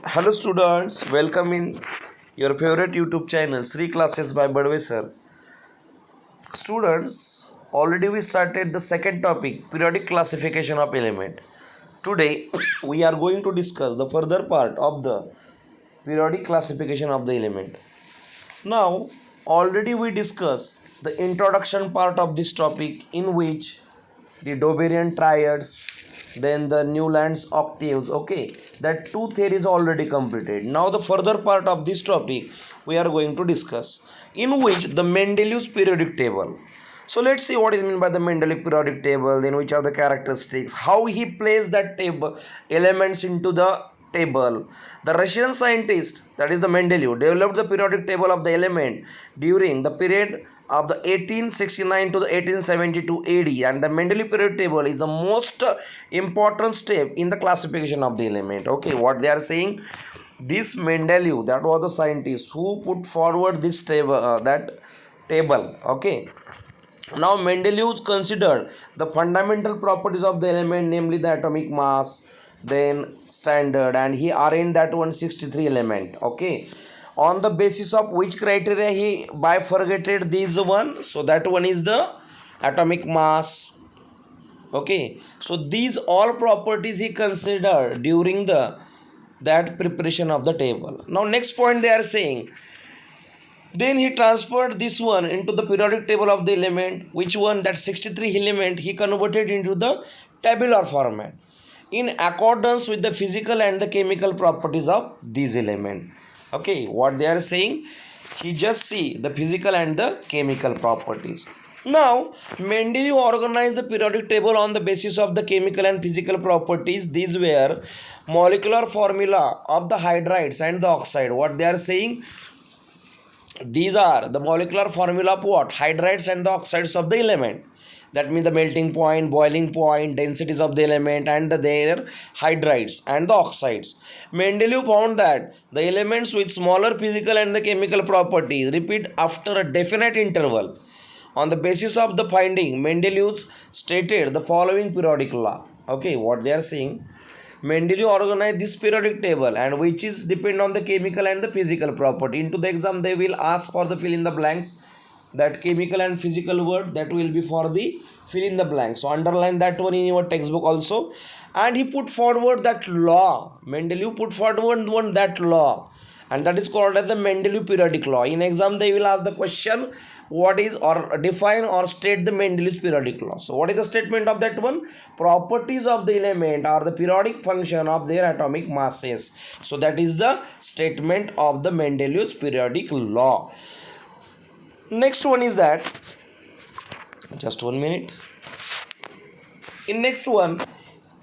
Hello students, welcome in your favorite YouTube channel Sri Classes by Badwe sir. Students, already we started the second topic, periodic classification of element. Today we are going to discuss the further part of the periodic classification of the element. Now, already we discussed the introduction part of this topic, in which the Doberian triads, then the Newland's octaves. Okay, that two theories already completed. Now the further part of this topic we are going to discuss, in which the Mendeleev's periodic table. So let's see what is meant by the Mendeleev periodic table, then which are the characteristics, how he placed that table elements into the table. The Russian scientist, that is the Mendeleev, developed the periodic table of the element during the period of the 1869 to the 1872 AD, and the Mendeleev periodic table is the most important step in the classification of the element. Okay, what they are saying, this Mendeleev, that was the scientist who put forward this table, Okay, now Mendeleev considered the fundamental properties of the element, namely the atomic mass, then standard, and he arranged that 163 element. Okay, on the basis of which criteria he bifurcated these one. So that one is the atomic mass. Okay, so these all properties he considered during the that preparation of the table. Now next point they are saying, then he transferred this one into the periodic table of the element, which one, that 63 element he converted into the tabular format in accordance with the physical and the chemical properties of these element. Okay, what they are saying, he just see the physical and the chemical properties. Now Mendeleev organized the periodic table on the basis of the chemical and physical properties. These were molecular formula of the hydrides and the oxide. What they are saying, these are the molecular formula of what? Hydrides and the oxides of the element. That means the melting point, boiling point, densities of the element, and their hydrides and the oxides. Mendeleev found that the elements with smaller physical and the chemical properties repeat after a definite interval. On the basis of the finding, Mendeleev stated the following periodic law. Okay, what they are saying, Mendeleev organized this periodic table, and which is depend on the chemical and the physical property. Into the exam they will ask for the fill in the blanks, that chemical and physical word, that will be for the fill in the blanks. So underline that one in your textbook also. And he put forward that law. Mendeleev put forward one that law, and that is called as the Mendeleev periodic law. In exam they will ask the question, what is, or define or state the Mendeleev's periodic law. So what is the statement of that one? Properties of the element are the periodic function of their atomic masses. So that is the statement of the Mendeleev's periodic law. Next one is that, just 1 minute. In next one,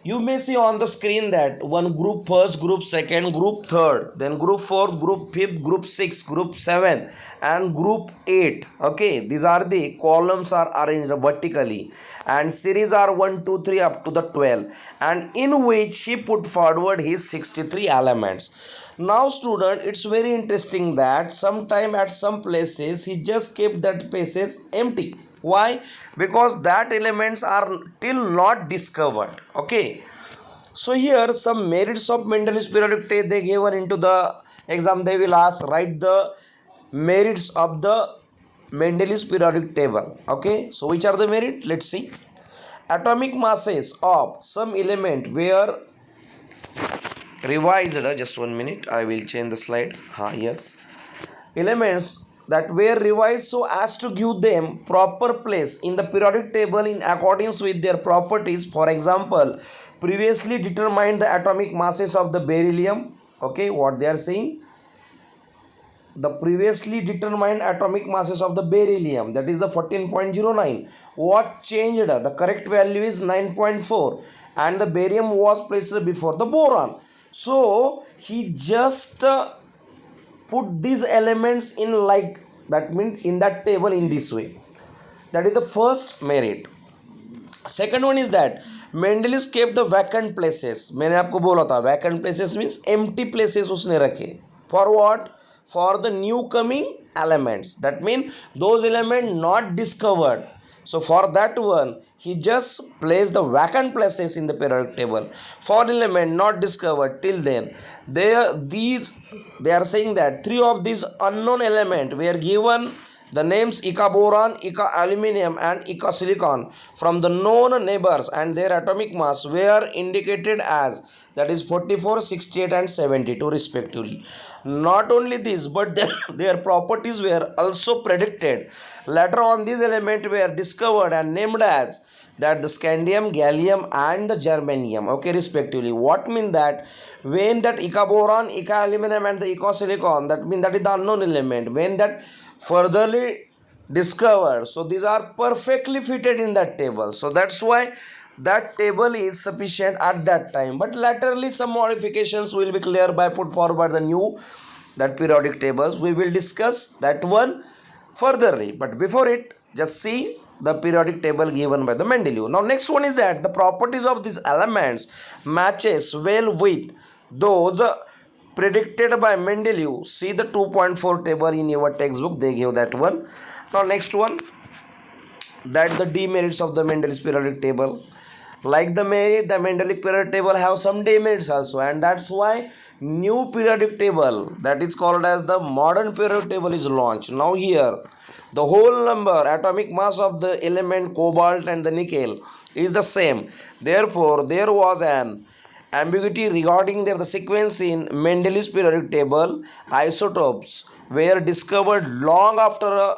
you may see on the screen that one group first, group second, group third, then group fourth, group fifth, group sixth, group seventh, and group 8. Okay, these are the columns are arranged vertically, and series are 1, 2, 3 up to the 12, and in which he put forward his 63 elements. Now student, it's very interesting that sometime at some places he just kept that places empty. Why? Because that elements are till not discovered. Okay, so here some merits of Mendeleev's periodic table they given into the exam. They will ask, write the merits of the Mendeleev's periodic table. Okay, so which are the merit? Let's see. Atomic masses of some element were revised. Just 1 minute, I will change the slide. Yes, elements that were revised so as to give them proper place in the periodic table in accordance with their properties. For example, previously determined the atomic masses of the beryllium. Okay, what they are saying, the previously determined atomic masses of the beryllium, that is the 14.09. What changed? The correct value is 9.4, and the barium was placed before the boron. So he just put these elements in, like, that means in that table in this way. That is the first merit. Second one is that Mendeleev kept the vacant places. मैंने आपको बोला था vacant places means empty places उसने रखे. For what? For the new coming elements. That means those elements not discovered. So for that one, he just placed the vacant places in the periodic table for element not discovered till then. They are saying that three of these unknown element were given the names Ica boron, Ica aluminum, and Ica silicon from the known neighbors, and their atomic mass were indicated as, that is 44, 68, and 72 respectively. Not only this, but their properties were also predicted. Later on, these elements were discovered and named as that the scandium, gallium, and the germanium, okay, respectively. What mean that when that Ica boron, Ica aluminum, and the Ica silicon, that mean that is the unknown element, when that furtherly discovered, so these are perfectly fitted in that table. So that's why that table is sufficient at that time, but laterally some modifications will be clear by put forward the new that periodic tables. We will discuss that one furtherly, but before it, just see the periodic table given by the Mendeleev. Now next one is that the properties of these elements matches well with those predicted by Mendeleev. See the 2.4 table in your textbook, they give that one. Now next one, that the demerits of the Mendeleev's periodic table. Like the merit, the Mendeleev periodic table have some demerits also, and that's why new periodic table, that is called as the modern periodic table, is launched. Now here, the whole number, atomic mass of the element cobalt and the nickel is the same. Therefore, there was an ambiguity regarding the sequence in Mendeleev's periodic table. Isotopes were discovered long after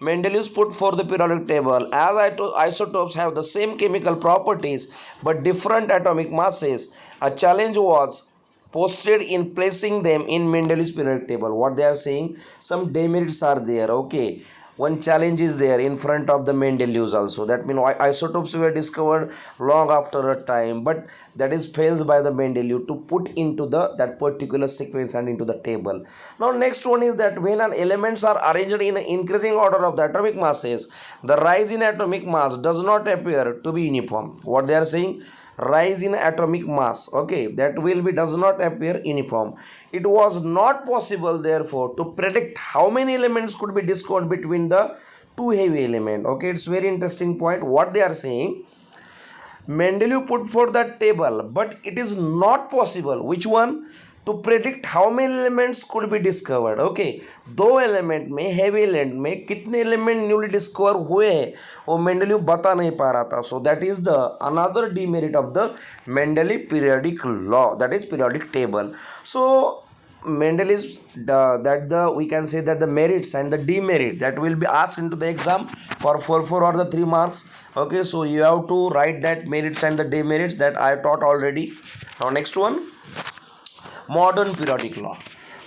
Mendeleev put for the periodic table. As isotopes have the same chemical properties but different atomic masses, a challenge was posted in placing them in Mendeleev's periodic table. What they are saying, some demerits are there. Okay, one challenge is there in front of the Mendeleev's also. That means isotopes were discovered long after a time, but that is fails by the Mendeleev to put into the that particular sequence and into the table. Now next one is that when an elements are arranged in an increasing order of the atomic masses, the rise in atomic mass does not appear to be uniform. What they are saying, rise in atomic mass, okay, that will be does not appear uniform. It was not possible therefore to predict how many elements could be discovered between the two heavy element. Okay, it's very interesting point what they are saying. Mendeleev put for that table, but it is not possible. Which one? To predict how many elements could be discovered. Okay, दो element में heavy element में कितने element newly discover हुए हैं वो Mendeleev बता नहीं पा रहा था. So that is the another demerit of the Mendeleev periodic law, that is periodic table. So Mendeleev's that the we can say that the merits and the demerit that will be asked into the exam for 4 or the 3 marks. Okay, so you have to write that merits and the demerits that I taught already. Now next one, modern periodic law.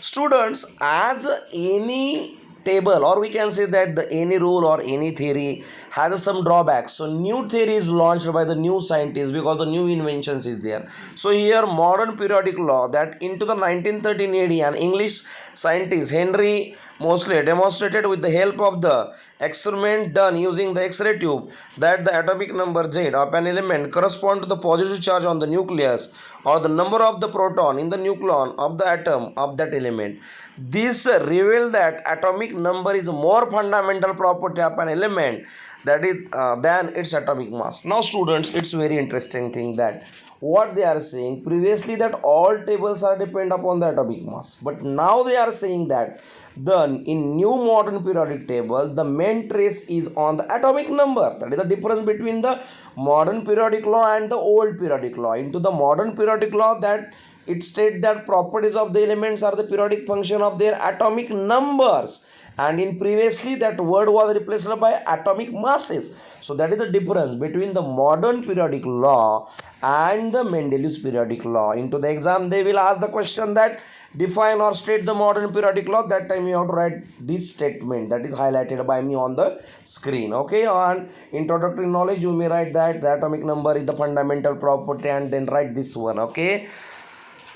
Students, as any table, or we can say that the any rule or any theory has some drawbacks, so new theory is launched by the new scientists because the new inventions is there. So here modern periodic law, that into the 1913 AD an English scientist Henry Moseley demonstrated with the help of the experiment done using the X-ray tube that the atomic number Z of an element correspond to the positive charge on the nucleus or the number of the proton in the nucleon of the atom of that element. This revealed that atomic number is a more fundamental property of an element that is than its atomic mass. Now students, it's very interesting thing that what they are saying previously that all tables are depend upon the atomic mass, but now they are saying that then in new modern periodic table the main trace is on the atomic number. That is the difference between the modern periodic law and the old periodic law. Into the modern periodic law, that it states that properties of the elements are the periodic function of their atomic numbers, and in previously that word was replaced by atomic masses. So that is the difference between the modern periodic law and the Mendeleev's periodic law. Into the exam they will ask the question that define or state the modern periodic law. That time you have to write this statement that is highlighted by me on the screen. Okay, on introductory knowledge you may write that the atomic number is the fundamental property, and then write this one. Okay,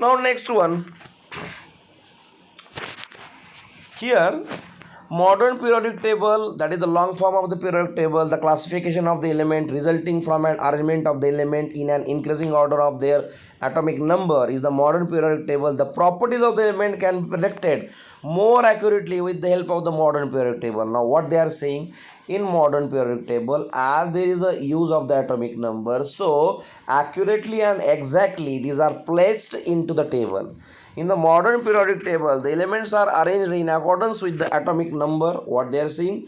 now next one, here modern periodic table, that is the long form of the periodic table, the classification of the element resulting from an arrangement of the element in an increasing order of their atomic number is the modern periodic table. The properties of the element can be predicted more accurately with the help of the modern periodic table. Now what they are saying, in modern periodic table, as there is a use of the atomic number, so accurately and exactly these are placed into the table. In the modern periodic table, the elements are arranged in accordance with the atomic number. What they are saying,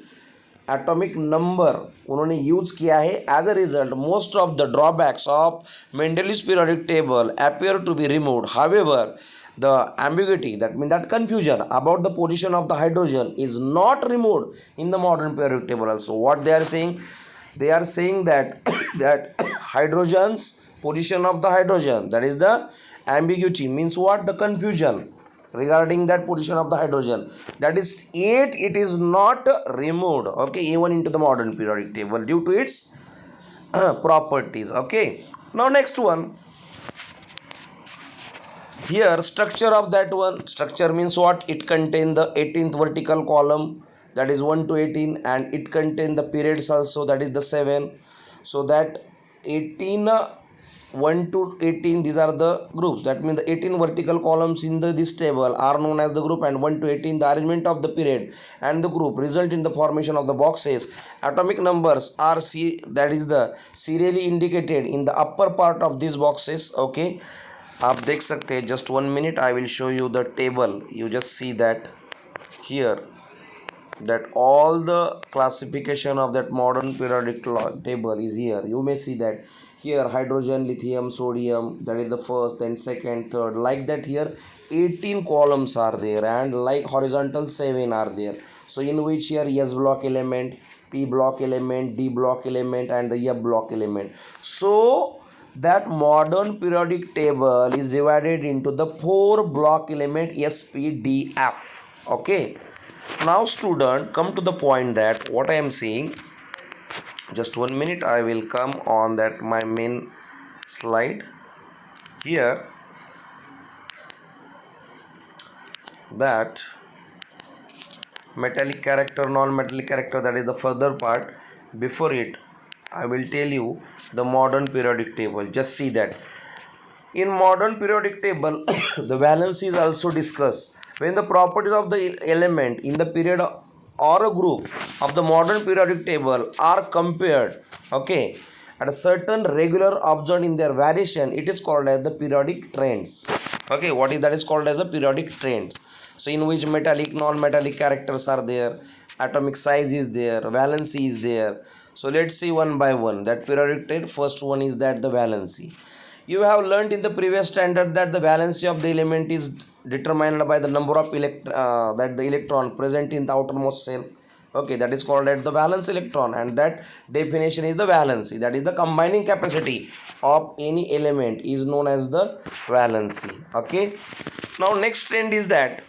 atomic number उन्होंने use किया है. As a result, most of the drawbacks of Mendeleev's periodic table appear to be removed. However, the ambiguity, that means that confusion about the position of the hydrogen, is not removed in the modern periodic table also. What they are saying? They are saying that that hydrogen's position of the hydrogen, that is the ambiguity, means what? The confusion regarding that position of the hydrogen, that is yet it is not removed, okay, even into the modern periodic table due to its properties. Okay, now next one. Here structure of that one, structure means what? It contains the 18th vertical column, that is 1 to 18, and it contains the periods also, that is the 7. So that 18 1 to 18, these are the groups. That means the 18 vertical columns in this table are known as the group, and 1 to 18 the arrangement of the period and the group result in the formation of the boxes. Atomic numbers are that is the serially indicated in the upper part of these boxes. Okay, आप देख सकते हैं. Just 1 minute, I will show you the table. You just see that here, that all the classification of that modern periodic table is here. You may see that here hydrogen, lithium, sodium, that is the first, then second, third, like that. Here 18 columns are there, and like horizontal 7 are there. So in which here S block element, P block element, D block element, and the F block element. So that modern periodic table is divided into the 4 block element S, P, D, F. Okay, now student, come to the point that what I am saying. Just 1 minute, I will come on that my main slide. Here, that metallic character, non-metallic character, that is the further part. Before it, I will tell you the modern periodic table. Just see that in modern periodic table the valence is also discussed. When the properties of the element in the period or a group of the modern periodic table are compared, okay, at a certain regular observed in their variation, it is called as the periodic trends. Okay, what is that is called as the periodic trends. So in which metallic, non-metallic characters are there, atomic size is there, valency is there. So let's see one by one that periodic trend. First one is that the valency. You have learned in the previous standard that the valency of the element is determined by the number of that the electron present in the outermost shell. Okay, that is called as the valence electron, and that definition is the valency, that is the combining capacity of any element is known as the valency. Okay, now next trend is that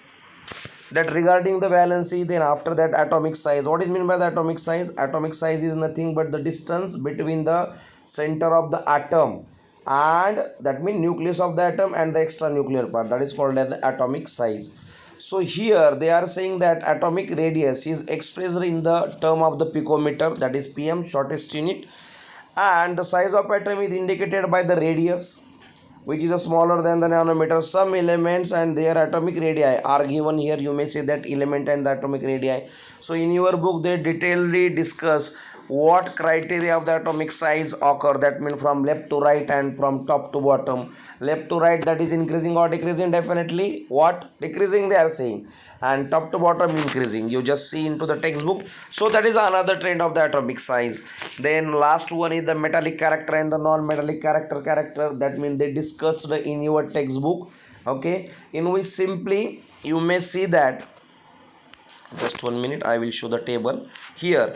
regarding the valency, then after that atomic size. What is meant by the atomic size? Atomic size is nothing but the distance between the center of the atom and, that means, nucleus of the atom and the extra nuclear part, that is called as the atomic size. So here they are saying that atomic radius is expressed in the term of the picometer, that is pm, shortest unit, and the size of atom is indicated by the radius, which is smaller than the nanometer. Some elements and their atomic radii are given here. You may say that element and the atomic radii. So in your book they detailedly discuss what criteria of the atomic size occur, that means from left to right and from top to bottom. Left to right, that is increasing or decreasing? Definitely what? Decreasing they are saying. And top to bottom increasing. You just see into the textbook. So that is another trend of the atomic size. Then last one is the metallic character and the non-metallic character. That means they discussed in your textbook. Okay, in which simply you may see that, just 1 minute, I will show the table here.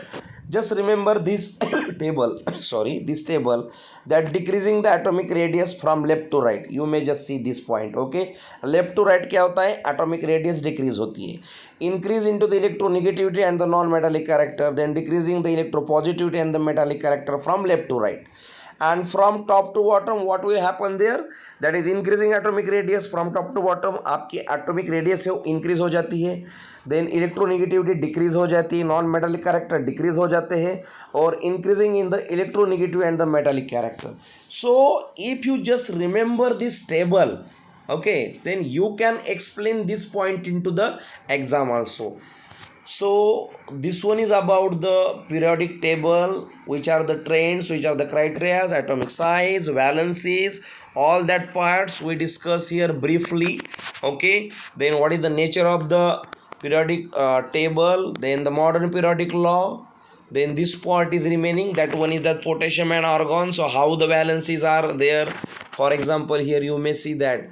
Just remember this table this table, that decreasing the atomic radius from left to right. You may just see this point. Okay, left to right क्या होता है? Atomic radius decrease होती है. Increase into the electronegativity and the non-metallic character, then decreasing the electropositivity and the metallic character from left to right. And from top to bottom, what will happen there? That is increasing atomic radius from top to bottom. आपकी atomic radius है increase हो जाती है. Then electronegativity decrease हो जाती है, non metallic character decrease हो जाते हैं, और increasing in the electronegative and the metallic character. So if you just remember this table, okay, then you can explain this point into the exam also. So this one is about the periodic table, which are the trends, which are the criteria, atomic size, valencies, all that parts we discuss here briefly. Okay, then what is the nature of the periodic table, then the modern periodic law, then this part is remaining, that one is the potassium and argon. So how the valencies are there, for example here you may see that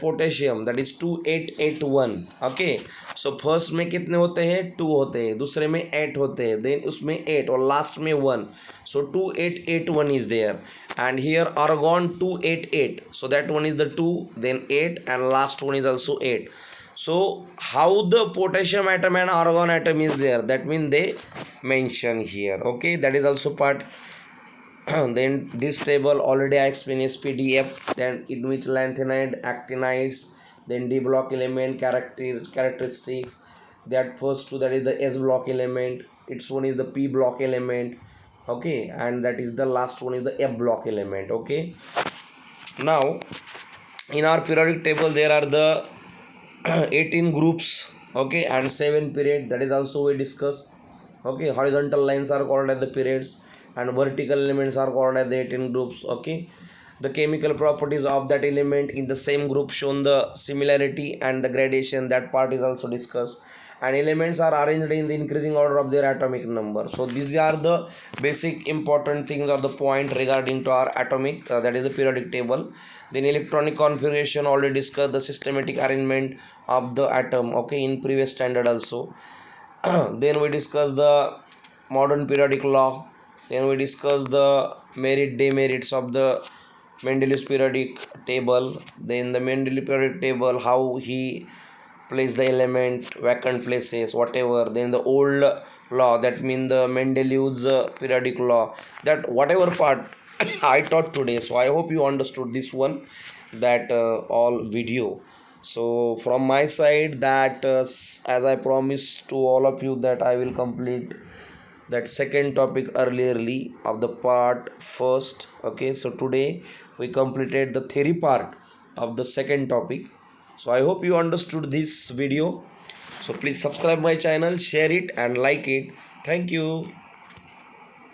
potassium that is 2881. Okay, so first में कितने होते हैं, 2 होते हैं, दूसरे में 8 होते हैं, देन उसमें 8 और लास्ट में 1. So 2881 is there and here argon 288. So that one is the 2, then 8 and last one is also 8. So how the potassium atom and argon atom is there, that means they mention here. Okay, that is also part. Then this table already I explained is PDF, then in which lanthanide, actinides, then D block element characteristics. That first two, that is the S block element, its one is the P block element. Okay, and that is the last one is the F block element. Okay, now in our periodic table there are the 18 groups. Okay, and 7 period, that is also we discussed. Okay, horizontal lines are called as the periods and vertical elements are called as the 18 groups. Okay, the chemical properties of that element in the same group shown the similarity and the gradation, that part is also discussed. And elements are arranged in the increasing order of their atomic number. So these are the basic important things or the point regarding to our atomic that is the periodic table. Then electronic configuration already discussed, the systematic arrangement of the atom. Okay, in previous standard also. Then we discuss the modern periodic law. Then we discuss the merit demerits of the Mendeleev's periodic table. Then the Mendeleev periodic table, how he place the element, vacant places, whatever. Then the old law, that means the Mendeleev's periodic law, that whatever part I taught today. So I hope you understood this one, that all video. So from my side, that as I promised to all of you that I will complete that second topic earlierly of the part first. Okay, so today we completed the theory part of the second topic. So I hope you understood this video. So please subscribe my channel, share it and like it. Thank you.